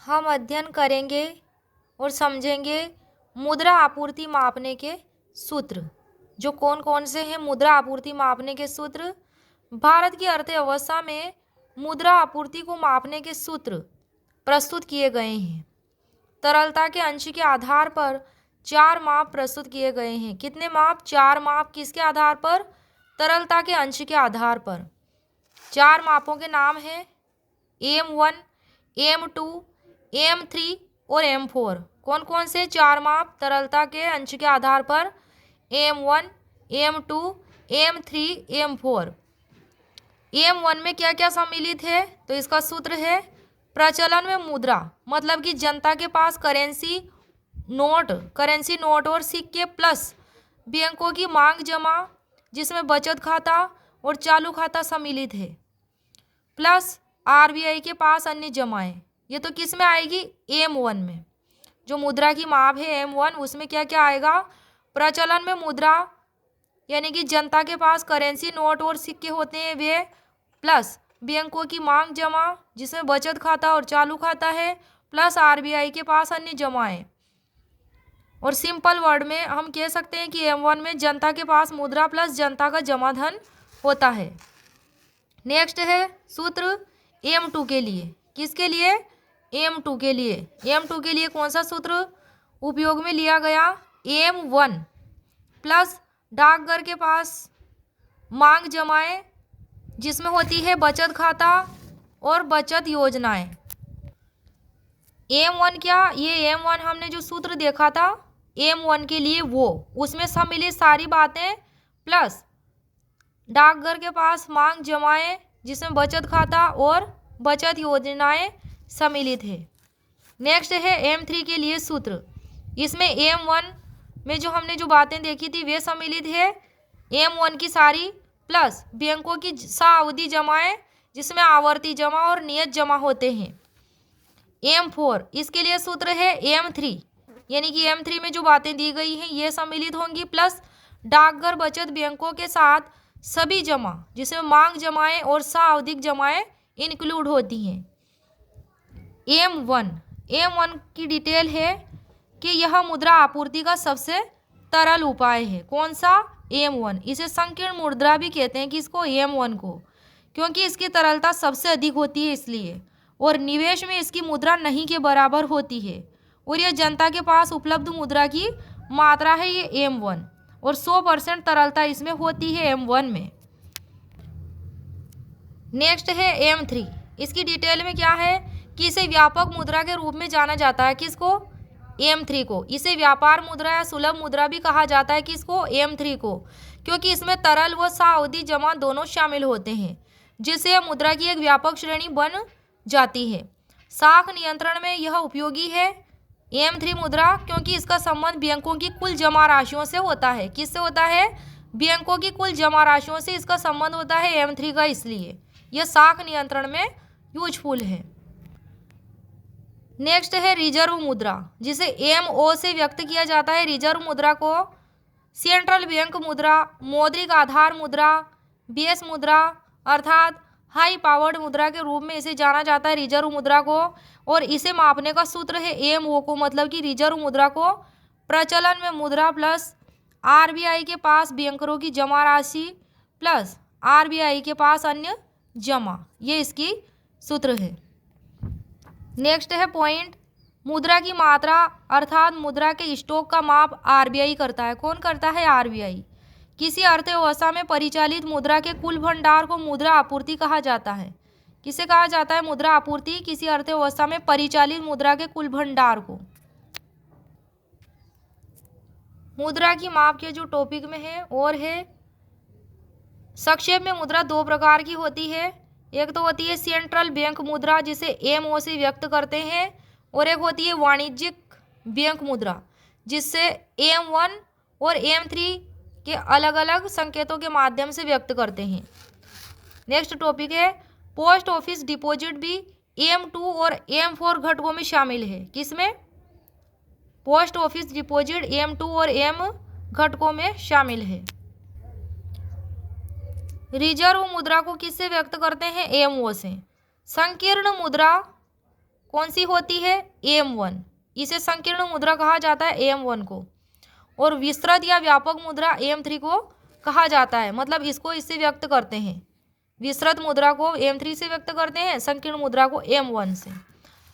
हम अध्ययन करेंगे और समझेंगे मुद्रा आपूर्ति मापने के सूत्र। जो कौन कौन से हैं मुद्रा आपूर्ति मापने के सूत्र? भारत की अर्थव्यवस्था में मुद्रा आपूर्ति को मापने के सूत्र प्रस्तुत किए गए हैं। तरलता के अंश के आधार पर 4 माप प्रस्तुत किए गए हैं। कितने माप? 4 माप। किसके आधार पर? तरलता के अंश के आधार पर। 4 मापों के नाम हैं M1, M2, M3 और M4। कौन कौन से 4 माप तरलता के अंश के आधार पर? M1, M2, M3, M4। M1 में क्या क्या सम्मिलित है? तो इसका सूत्र है प्रचलन में मुद्रा, मतलब कि जनता के पास करेंसी नोट और सिक्के प्लस बैंकों की मांग जमा, जिसमें बचत खाता और चालू खाता सम्मिलित है, प्लस आरबीआई के पास अन्य जमाएं। ये तो किस में आएगी? M1 में। जो मुद्रा की माप है M1, उसमें क्या क्या आएगा? प्रचलन में मुद्रा, यानी कि जनता के पास करेंसी नोट और सिक्के होते हैं वे, प्लस बैंकों की मांग जमा, जिसमें बचत खाता और चालू खाता है, प्लस आरबीआई के पास अन्य जमाएं। और सिंपल वर्ड में हम कह सकते हैं कि M1 में जनता के पास मुद्रा प्लस जनता का जमा धन होता है। नेक्स्ट है सूत्र M2 के लिए। किसके लिए? M2 के लिए। M2 के लिए कौन सा सूत्र उपयोग में लिया गया? M1 प्लस डाकघर के पास मांग जमाएं, जिसमें होती है बचत खाता और बचत योजनाएं। M1 क्या? ये M1 हमने जो सूत्र देखा था M1 के लिए, वो उसमें सम्मिलित सारी बातें, प्लस डाकघर के पास मांग जमाएं, जिसमें बचत खाता और बचत योजनाएं सम्मिलित है। नेक्स्ट है M3 के लिए सूत्र। इसमें M1 में जो हमने जो बातें देखी थी वे सम्मिलित है, M1 की सारी, प्लस बैंकों की सावधि जमाएं, जिसमें आवर्ती जमा और नियत जमा होते हैं। M4 इसके लिए सूत्र है M3, यानी कि M3 में जो बातें दी गई हैं ये सम्मिलित होंगी, प्लस डाकघर बचत बैंकों के साथ सभी जमा, जिसमें मांग जमाएं और सावधिक जमाएं इंक्लूड होती हैं। M1 की डिटेल है कि यह मुद्रा आपूर्ति का सबसे तरल उपाय है। कौन सा? M1। इसे संकीर्ण मुद्रा भी कहते हैं, किसको? M1 को, क्योंकि इसकी तरलता सबसे अधिक होती है इसलिए, और निवेश में इसकी मुद्रा नहीं के बराबर होती है, और यह जनता के पास उपलब्ध मुद्रा की मात्रा है ये M1, और 100% तरलता इसमें होती है M1 में। नेक्स्ट है M3। इसकी डिटेल में क्या है कि इसे व्यापक मुद्रा के रूप में जाना जाता है। किसको? M3 को। इसे व्यापार मुद्रा या सुलभ मुद्रा भी कहा जाता है। किसको? M3 को, क्योंकि इसमें तरल व सावधि जमा दोनों शामिल होते हैं, जिससे यह मुद्रा की एक व्यापक श्रेणी बन जाती है। साख नियंत्रण में यह उपयोगी है M3 मुद्रा, क्योंकि इसका संबंध बैंकों की कुल जमा राशियों से होता है। किससे होता है? बैंकों की कुल जमा राशियों से इसका संबंध होता है M3 का, इसलिए यह साख नियंत्रण में यूजफुल है। नेक्स्ट है रिजर्व मुद्रा, जिसे MO से व्यक्त किया जाता है। रिजर्व मुद्रा को सेंट्रल बैंक मुद्रा, मौद्रिक आधार मुद्रा, बेस मुद्रा अर्थात हाई पावर्ड मुद्रा के रूप में इसे जाना जाता है, रिजर्व मुद्रा को। और इसे मापने का सूत्र है MO को, मतलब कि रिजर्व मुद्रा को प्रचलन में मुद्रा प्लस आरबीआई के पास बैंकरों की जमा राशि प्लस आरबीआई के पास अन्य जमा, ये इसकी सूत्र है। नेक्स्ट है पॉइंट, मुद्रा की मात्रा अर्थात मुद्रा के स्टॉक का माप आरबीआई करता है। कौन करता है? आरबीआई। किसी अर्थव्यवस्था में परिचालित मुद्रा के कुल भंडार को मुद्रा आपूर्ति कहा जाता है। किसे कहा जाता है? मुद्रा आपूर्ति। किसी अर्थव्यवस्था में परिचालित मुद्रा के कुल भंडार को। मुद्रा की माप के जो टॉपिक में है और है, संक्षेप में मुद्रा 2 प्रकार की होती है। एक तो होती है सेंट्रल बैंक मुद्रा, जिसे MO से व्यक्त करते हैं, और एक होती है वाणिज्यिक बैंक मुद्रा, जिससे M1 और M3 के अलग अलग संकेतों के माध्यम से व्यक्त करते हैं। नेक्स्ट टॉपिक है पोस्ट ऑफिस डिपॉजिट भी M2 और M4 घटकों में शामिल है। किसमें? पोस्ट ऑफिस डिपॉजिट M2 और M घटकों में शामिल है। रिजर्व मुद्रा को किससे व्यक्त करते हैं? MO से। संकीर्ण मुद्रा कौन सी होती है? AM1। इसे संकीर्ण मुद्रा कहा जाता है AM1 को। और विस्तृत या व्यापक मुद्रा AM3 को कहा जाता है। मतलब इसको इससे व्यक्त करते हैं, विस्तृत मुद्रा को AM3 से व्यक्त करते हैं, संकीर्ण मुद्रा को AM1 से।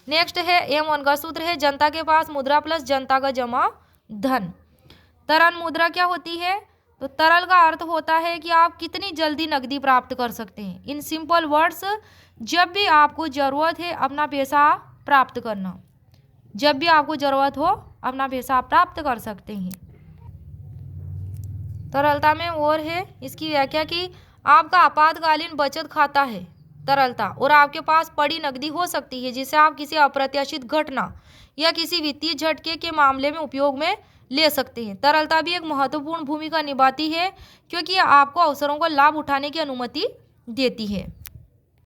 नेक्स्ट है AM1 का सूत्र है जनता के पास मुद्रा प्लस जनता का जमा धन। तरल मुद्रा क्या होती है? तो तरल का अर्थ होता है कि आप कितनी जल्दी नकदी प्राप्त कर सकते हैं। इन सिंपल वर्ड्स, जब भी आपको ज़रूरत है अपना पैसा प्राप्त करना, जब भी आपको ज़रूरत हो अपना पैसा आप प्राप्त कर सकते हैं। तरलता में और है इसकी व्याख्या कि आपका आपातकालीन बचत खाता है तरलता, और आपके पास पड़ी नकदी हो सकती है जिसे आप किसी अप्रत्याशित घटना या किसी वित्तीय झटके के मामले में उपयोग में ले सकते हैं। तरलता भी एक महत्वपूर्ण भूमिका निभाती है क्योंकि यह आपको अवसरों का लाभ उठाने की अनुमति देती है।